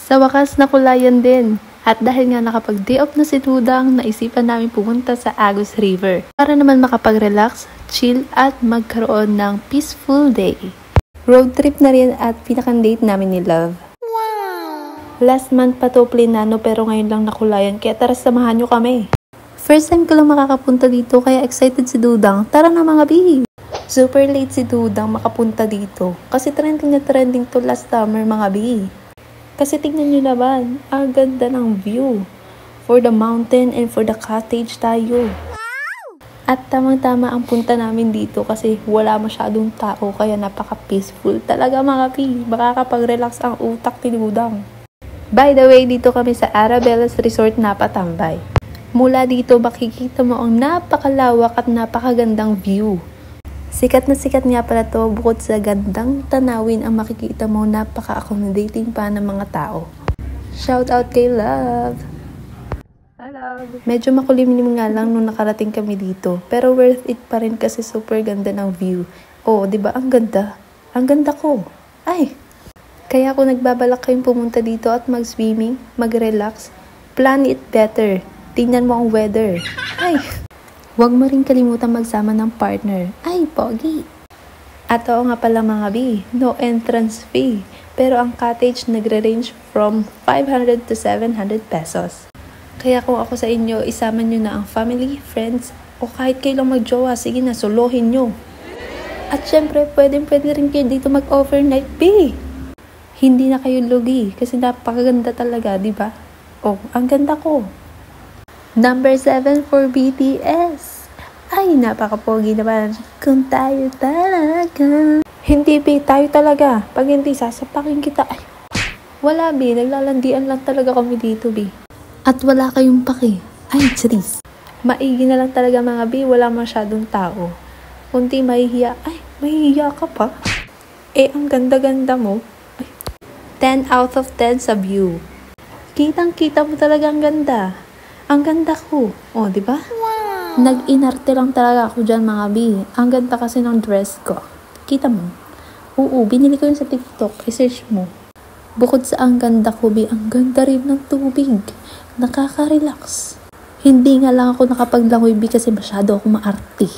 Sa wakas nakulayan din. At dahil nga nakapag-day off na si Dudang, naisipan namin pumunta sa Agus River para naman makapag-relax, chill at magkaroon ng peaceful day. Road trip na rin at pinakang-date namin ni Love. Wow! Last month pa to plinano pero ngayon lang nakulayan kaya tara samahan nyo kami. First time ko lang makakapunta dito kaya excited si Dudang. Tara na mga bi! Super late si Dudang makapunta dito kasi trending na trending to last summer mga bi. Kasi tingnan nyo naman, ang ganda ng view. For the mountain and for the cottage tayo. At tamang-tama ang punta namin dito kasi wala masyadong tao kaya napaka-peaceful. Talaga mga pi, makakapag-relax ang utak ni Dudang. By the way, dito kami sa Arabella's Resort napatambay. Mula dito makikita mo ang napakalawak at napakagandang view. Sikat na sikat nga pala to, bukod sa gandang tanawin ang makikita mo, napaka-accommodating pa ng mga tao. Shout out kay Love! Hello! Medyo makulimlim nga lang nung nakarating kami dito, pero worth it pa rin kasi super ganda ng view. Oh, di ba ang ganda? Ang ganda ko! Ay! Kaya kung nagbabalak kayong pumunta dito at mag-swimming, mag-relax, plan it better. Tingnan mo ang weather. Ay! Huwag mo rin kalimutan magsama ng partner. Ay, pogi! At oo nga pala mga bi, no entrance fee. Pero ang cottage nagre-range from 500 to 700 pesos. Kaya kung ako sa inyo, isama nyo na ang family, friends, o kahit kayo lang mag-jowa, sige na, solohin nyo. At syempre, pwede rin kayo dito mag-overnight bi. Hindi na kayo lugi kasi napakaganda talaga, di ba? Oh, ang ganda ko. Number 7 for BTS. Ay, napaka-pogi naman. Kung tayo talaga. Hindi, B. Tayo talaga. Pag hindi, sasapakin kita. Ay, wala, B. Naglalandian lang talaga kami dito, B. At wala kayong paki. Ay, charis. Maigi na lang talaga mga B. Wala masyadong tao. Kunti mahihiya. Ay, mahihiya ka pa. Eh, ang ganda-ganda mo. Ay. 10 out of 10 sa view. Kitang-kita mo talaga ang ganda. Ang ganda ko. Oh, di ba? Wow. Nag-inarte lang talaga ako dyan mga bi. Ang ganda kasi ng dress ko. Kita mo? Oo, binili ko yun sa TikTok. I-search mo. Bukod sa ang ganda ko, bi, ang ganda rin ng tubig. Nakaka-relax. Hindi nga lang ako nakapaglangoy, bi, kasi masyado ako maarte.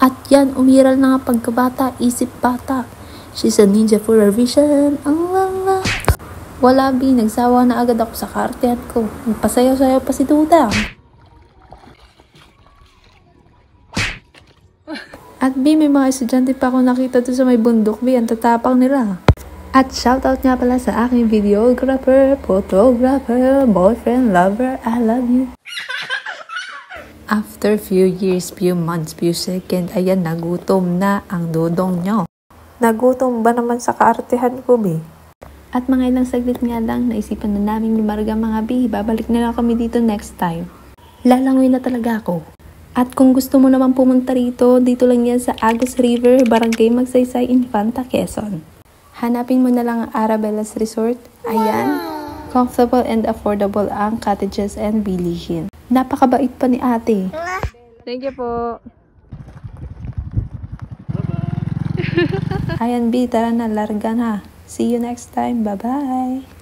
At yan, umiral na nga pagkabata, isip bata. She's a ninja for a vision. Allah. Wala, bi. Nagsawa na agad ako sa kaartehan ko. Nagpasayaw-sayaw pa si Dudang. At bi, may mga estudyante pa ako nakita doon sa may bundok, bi. Ang tatapang nila. At shoutout nga pala sa aking videographer, photographer, boyfriend, lover, I love you. After few years, few months, few seconds, ayan, nagutom na ang dudong nyo. Nagutom ba naman sa kaartehan ko, bi? At mga ilang saglit nga lang, naisipan na namin lumarga mga bi. Babalik na lang kami dito next time. Lalangoy na talaga ako. At kung gusto mo naman pumunta rito, dito lang yan sa Agus River, Barangay Magsaysay, Infanta, Quezon. Hanapin mo na lang ang Arabella's Resort. Ayan. Comfortable and affordable ang cottages and bilihin. Napakabait pa ni ate. Thank you po. Ayan bi, tara na, larga na. See you next time. Bye-bye!